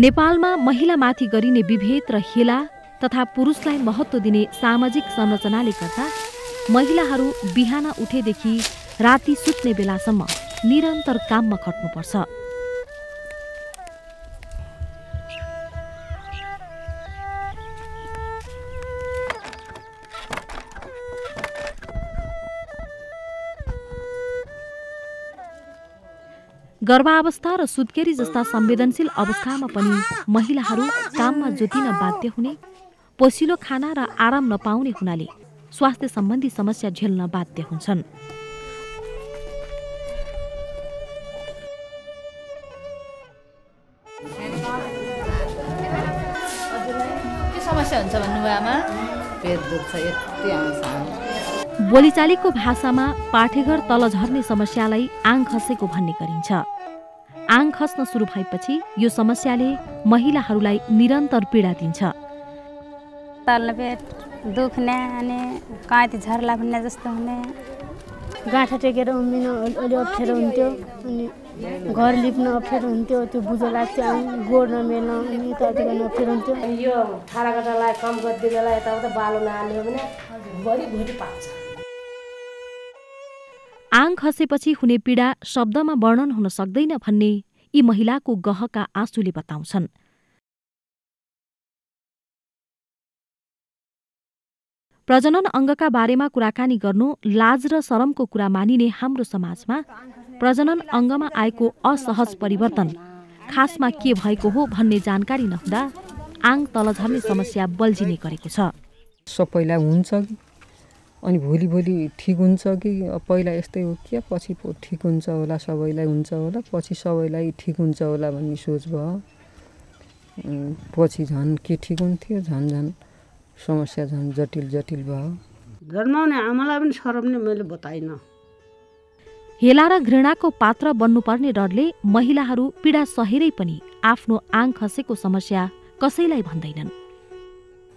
नेपालमा महिलामाथि गरिने विभेद र हेला तथा पुरुषलाई महत्त्व दिने सामाजिक संरचनाले गर्दा महिलाहरू बिहान उठेदेखि राति सुत्ने बेलासम्म निरन्तर काममा खट्नुपर्छ। गर्भावस्था र सुत्केरी जस्ता संवेदनशील अवस्थामा पनि महिलाहरू काममा जोतिन बाध्य हुने, पोसिलो खाना र आराम नपाउने हुनाले स्वास्थ्य सम्बन्धी समस्या झेल्न बाध्य हुन्छन्। के समस्या हुन्छ भन्नुभएमा पेट दुख्छ, यति आउँछ। बोलीचालीको भाषामा पाठेघर तल झर्ने समस्यालाई आङ खसेको भन्ने गरिन्छ। आङ खस्न सुरु भएपछि यो समस्याले महिलाहरूलाई निरन्तर पीडा दिन्छ। तल्लो पेट दुख्ने अनि काँटी झर्ला भन्ने जस्तो हुने, गाँठा टेकेर उम्रिन अलि अप्ठ्यारो हुन्थ्यो, अनि घर लिप्न अप्ठ्यारो हुन्थ्यो, त्यो बुझो लाग्थ्यो, गोड नमेल्न अनि यताउति गर्न अप्ठ्यारो हुन्थ्यो। यो ठाडागटालाई कम गरिदिए बेला यताउता बालो नहाल्यो भने बढी घुटी पाक्छ। आङ खसेपछि हुने पीडा शब्दमा वर्णन हुन सक्दैन भन्ने यी महिलाको गहका आँसुले बताउँछन्। प्रजनन अङ्गका बारेमा कुराकानी गर्नु लाज र शरमको कुरा मानिने हाम्रो समाजमा प्रजनन अङ्गमा आएको असहज परिवर्तन खासमा के भएको हो भन्ने जानकारी नहुँदा आङ तल झर्ने समस्या बल्झिने गरेको छ। सबैलाई हुन्छ कि अनि भोलि ठिक हुन्छ कि पहिला यस्तै हो कि पछि ठिक हुन्छ होला, सबैलाई हुन्छ होला, पछि सबैलाई ठिक हुन्छ होला भन्ने सोच भयो। पछि झन् के ठिक हुन्थ्यो, झन् समस्या झन् जटिल भयो। जन्माउने आमालाई पनि सरम नै मैले बताइन। हेला र घृणाको पात्र बन्नुपर्ने डरले महिलाहरू पीडा सहेरै पनि आफ्नो आङ खसेको समस्या कसैलाई भन्दैनन्।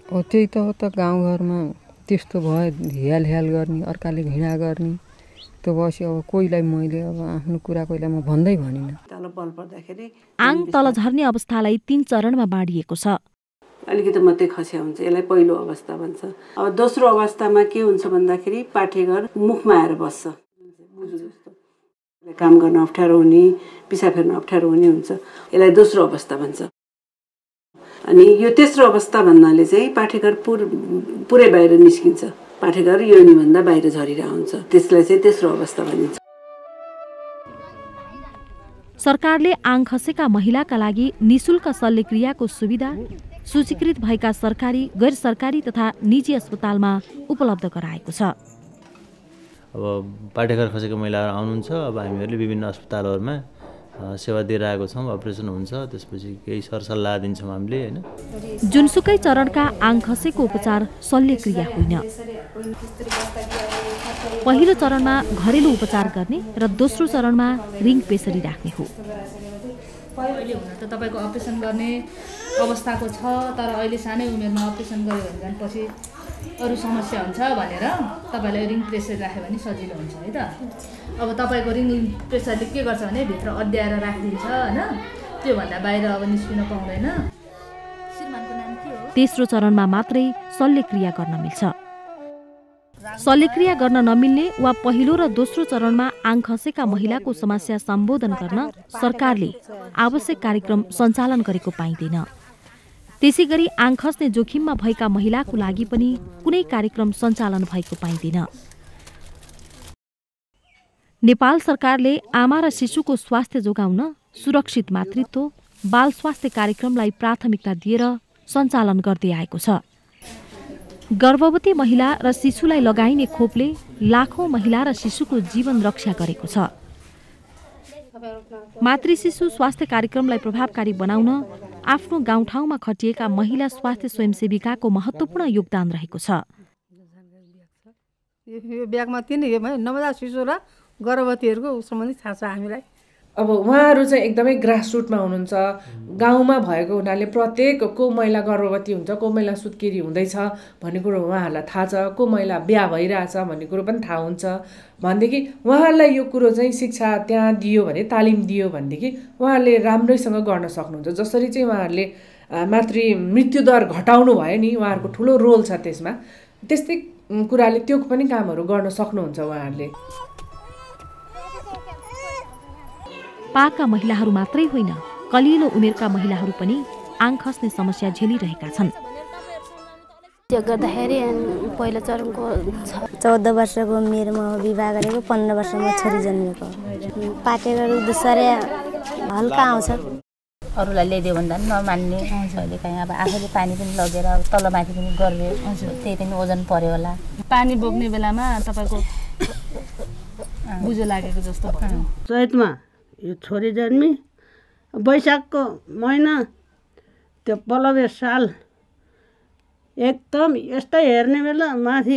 त्यही त हो त, गाउँघरमा त्यस्तो भयो, ह्याल गर्ने, अर्काले घृणा गर्ने, त्यो बसी अब कोहीलाई मैले अब आफ्नो कुरा कोहीलाई म भन्दै भनिनँ। आङ तल झर्ने अवस्थालाई 3 चरणमा बाँडिएको छ। अलिकति मात्रै खस्या हुन्छ, यसलाई पहिलो अवस्था भन्छ। अब दोस्रो अवस्थामा के हुन्छ भन्दाखेरि पाठेघर मुखमा आएर बस्छ, बुझु जस्तो काम गर्न अप्ठ्यारो हुने, पिसा फेर्न अप्ठ्यारो हुने हुन्छ, यसलाई दोस्रो अवस्था भन्छ। अनि यो तेस्रो अवस्था भन्नाले चाहिँ पाठेघर पुरै बाहिर निस्किन्छ, पाठेघर योनिभन्दा बाहिर झरिरहेको हुन्छ, त्यसलाई चाहिँ तेस्रो अवस्था भनिन्छ। सरकारले आङ खसेका महिलाका लागि निशुल्क शल्यक्रियाको सुविधा सूचीकृत भएका सरकारी, गैर सरकारी तथा निजी अस्पतालमा उपलब्ध गराएको छ। अब पाठेघर खसेका महिलाहरू आउनुहुन्छ, अब हामीहरूले विभिन्न अस्पतालहरूमा सेवा दिइरहेको छौँ। अपरेसन हुन्छ, त्यसपछि केही सरसल्लाह दिन्छौँ हामीले हैन। जुनसुकै चरणका आङ खसेको उपचार शल्यक्रिया होइन। पहिलो चरणमा घरेलु उपचार गर्ने र दोस्रो चरणमा रिङ पेसरी राख्ने हो। अहिले हुन त तपाईँको अपरेसन गर्ने अवस्थाको छ, तर अहिले सानै उमेरमा अपरेसन गर्यो भने झन् पछि अरू समस्या हुन्छ भनेर तपाईँलाई रिङ प्रेसर राख्यो भने सजिलो हुन्छ है त। अब तपाईँको रिङ प्रेसरले के गर्छ भने भित्र अड्याएर राखिदिन्छ होइन, त्योभन्दा बाहिर अब निस्किन पाउँदैन। श्रीमानको नाम के हो? तेस्रो चरणमा मात्रै शल्यक्रिया गर्न मिल्छ। शल्यक्रिया गर्न नमिल्ने वा पहिलो र दोस्रो चरणमा आङ खसेका महिलाको समस्या सम्बोधन गर्न सरकारले आवश्यक कार्यक्रम सञ्चालन गरेको पाइँदैन। त्यसैगरी आङ खस्ने जोखिममा भएका महिलाको लागि पनि कुनै कार्यक्रम सञ्चालन भएको पाइँदैन। नेपाल सरकारले आमा र शिशुको स्वास्थ्य जोगाउन सुरक्षित मातृत्व, बाल स्वास्थ्य कार्यक्रमलाई प्राथमिकता दिएर सञ्चालन गर्दै आएको छ। गर्भवती महिला र शिशुलाई लगाइने खोपले लाखौं महिला र शिशुको जीवन रक्षा गरेको छ। मातृशिशु स्वास्थ्य कार्यक्रमलाई प्रभावकारी बनाउन आफ्नो गाउँठाउँमा खटिएका महिला स्वास्थ्य स्वयंसेविकाको महत्त्वपूर्ण योगदान रहेको छ। यो ब्यागमा 3 नवजात शिशु र गर्भवतीहरूको सम्बन्धी थाहा छ हामीलाई। अब उहाँहरू चाहिँ एकदमै ग्रासरुटमा हुनुहुन्छ, गाउँमा भएको हुनाले प्रत्येक को महिला गर्भवती हुन्छ, को महिला सुत्केरी हुँदैछ भन्ने कुरो उहाँहरूलाई थाहा छ, को महिला बिहा भइरहेछ भन्ने कुरो पनि थाहा हुन्छ भनेदेखि उहाँहरूलाई यो कुरो चाहिँ शिक्षा त्यहाँ दियो भने, तालिम दियो भनेदेखि उहाँहरूले राम्रैसँग गर्न सक्नुहुन्छ। जसरी चाहिँ उहाँहरूले मातृ मृत्युदर घटाउनु भयो नि, उहाँहरूको ठुलो रोल छ त्यसमा, त्यस्तै कुराले त्यो पनि कामहरू गर्न सक्नुहुन्छ उहाँहरूले। पाका महिलाहरू मात्रै होइन, कलिलो उमेरका महिलाहरू पनि आङ खस्ने समस्या झेलिरहेका छन्। त्यो गर्दाखेरि पहिलो चरणको 14 वर्षको उमेरमा विवाह गरेको, 15 वर्षमा छोरी जन्मेको। पाकेको दुसरे हल्का आउँछ, अरूलाई ल्याइदियो भन्दा पनि नमान्ने, कहिलेकाहीँ अब आफैले पानी पनि लगेर तलमाथि पनि गर्ने, त्यही पनि ओजन पर्यो होला। पानी बोक्ने बेलामा तपाईँको बुझो लागेको जस्तो भयो। चैतमा यो छोरी जन्मी, वैशाखको महिना त्यो पलवे साल एकदम यस्तै हेर्ने बेला माथि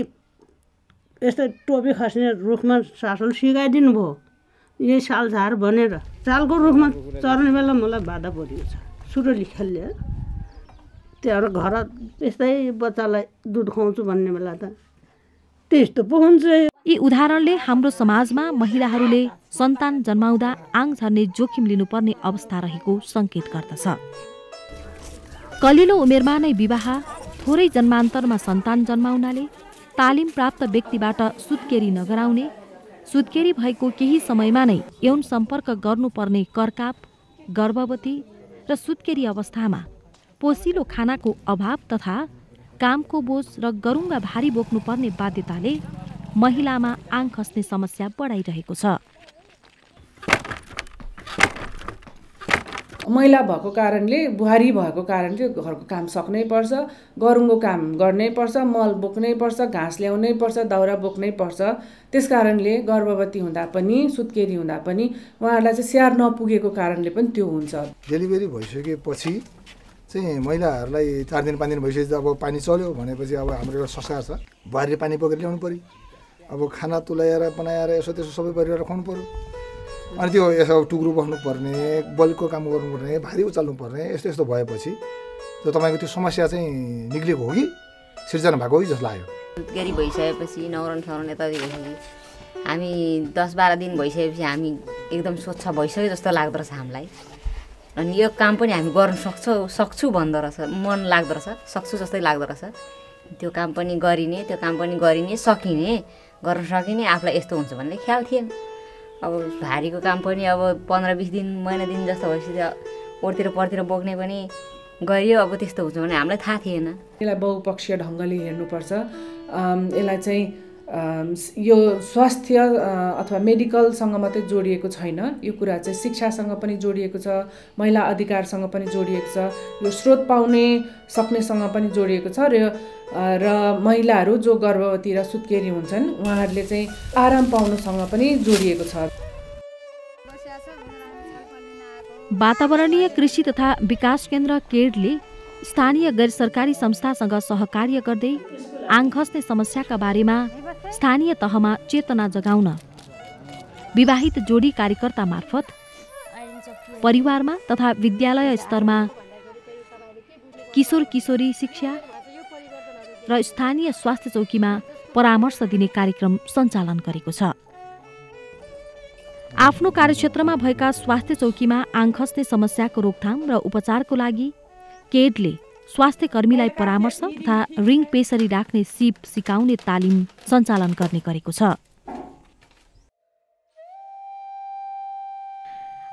यस्तै टोपी खस्ने रुखमा सासुले सिकाइदिनु भयो, यही सालझार भनेर। सालको रुखमा चढ्ने बेला मलाई बाधा परिएको छ, सुरुली खेल्यो। त्यहाँबाट घर यस्तै बच्चालाई दुध खुवाउँछु भन्ने बेला त त्यस्तो पो हुन्छ। यी उदाहरणले हाम्रो समाजमा महिलाहरूले सन्तान जन्माउँदा आङ झर्ने जोखिम लिनुपर्ने अवस्था रहेको सङ्केत गर्दछ। कलिलो उमेरमा नै विवाह, थोरै जन्मान्तरमा सन्तान जन्माउनाले तालिम प्राप्त व्यक्तिबाट सुत्केरी नगराउने, सुत्केरी भएको केही समयमा नै यौन सम्पर्क गर्नुपर्ने करकाप, गर्भवती र सुत्केरी अवस्थामा पोसिलो खानाको अभाव तथा कामको बोझ र गरुङ्गा भारी बोक्नुपर्ने बाध्यताले महिलामा आङ खस्ने समस्या बढाइरहेको छ। महिला भएको कारणले, बुहारी भएको कारणले घरको काम सक्नै पर्छ, गरुङ्गो काम गर्नै पर्छ, मल बोक्नै पर्छ, घाँस ल्याउनै पर्छ, दाउरा बोक्नै पर्छ। त्यस कारणले गर्भवती हुँदा पनि, सुत्केरी हुँदा पनि उहाँहरूलाई चाहिँ स्याहार नपुगेको कारणले पनि त्यो हुन्छ। डेलिभरी भइसकेपछि चाहिँ महिलाहरूलाई 4 दिन 5 दिन भइसकेपछि अब पानी चल्यो भनेपछि अब हाम्रो एउटा संस्कार छ, बुहारीले पानी बोकेर ल्याउनु पऱ्यो, अब खाना तुल्याएर बनाएर यसो त्यसो सबै परिवार खुवाउनु पऱ्यो। अनि त्यो यसो टुक्रो बस्नुपर्ने, बलको काम गर्नुपर्ने, भारी उचाल्नु पर्ने, यस्तो यस्तो भएपछि त्यो तपाईँको त्यो समस्या चाहिँ निक्लेको हो कि सिर्जना भएको हो कि जस्तो लाग्यो। सुत्केरी भइसकेपछि न्वारान सौरान यताउति भइसकेपछि हामी 10-12 दिन भइसकेपछि हामी एकदम स्वच्छ भइसक्यो जस्तो लाग्दो रहेछ हामीलाई। अनि यो काम पनि हामी गर्न सक्छु भन्दो रहेछ, मन लाग्दो रहेछ, सक्छु जस्तै लाग्दो रहेछ। त्यो काम पनि गरिने, त्यो काम पनि गरिने, सकिने, गर्न सकिने, आफूलाई यस्तो हुन्छ भन्ने ख्याल थिएन। अब भारीको काम पनि अब 15-20 दिन, महिना दिन जस्तो भएपछि ओरतिर परतिर बोक्ने पनि गरियो। अब त्यस्तो हुन्छ भने हामीलाई थाहा थिएन। यसलाई बहुपक्षीय ढङ्गले हेर्नुपर्छ। यसलाई चाहिँ यो स्वास्थ्य अथवा मेडिकलसँग मात्रै जोडिएको छैन, यो कुरा चाहिँ शिक्षासँग पनि जोडिएको छ, महिला अधिकारसँग पनि जोडिएको छ, यो स्रोत पाउने सक्नेसँग पनि जोडिएको छ र महिलाहरू जो गर्भवती र सुत्केरी हुन्छन् उहाँहरूले चाहिँ आराम पाउनुसँग पनि जोडिएको छ। वातावरणीय कृषि तथा विकास केन्द्र केडले स्थानीय गैर सरकारी संस्थासँग सहकार्य गर्दै आङ खस्ने समस्याका बारेमा स्थानीय तहमा चेतना जगाउन विवाहित जोडी कार्यकर्ता मार्फत परिवारमा तथा विद्यालय स्तरमा किशोर किशोरी शिक्षा र स्थानीय स्वास्थ्य चौकीमा परामर्श दिने कार्यक्रम सञ्चालन गरेको छ। आफ्नो कार्यक्षेत्रमा भएका स्वास्थ्य चौकीमा आङ खस्ने समस्याको रोकथाम र उपचारको लागि केडले स्वास्थ्य कर्मीलाई परामर्श तथा रिङ पेसरी राख्ने सिप सिकाउने तालिम सञ्चालन गर्ने गरेको छ।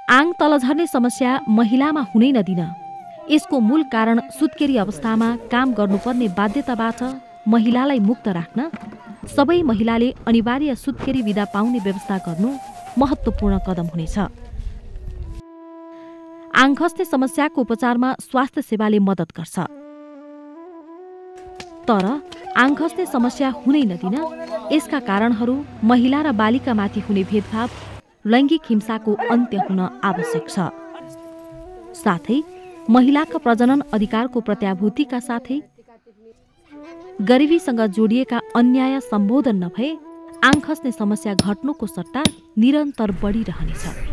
आङ तल झर्ने समस्या महिलामा हुनै नदिन यसको मूल कारण सुत्केरी अवस्थामा काम गर्नुपर्ने बाध्यताबाट महिलालाई मुक्त राख्न सबै महिलाले अनिवार्य सुत्केरी बिदा पाउने व्यवस्था गर्नु महत्त्वपूर्ण कदम हुनेछ। आङ खस्ने समस्याको उपचारमा स्वास्थ्य सेवाले मद्दत गर्छ, तर आङ खस्ने समस्या हुनै नदिन यसका कारणहरू महिला र बालिकामाथि हुने भेदभाव, लैङ्गिक हिंसाको अन्त्य हुन आवश्यक छ। साथै महिलाका प्रजनन अधिकारको प्रत्याभूतिका साथै गरिबीसँग जोडिएका अन्याय सम्बोधन नभए आङ खस्ने समस्या घट्नुको सट्टा निरन्तर बढिरहनेछ।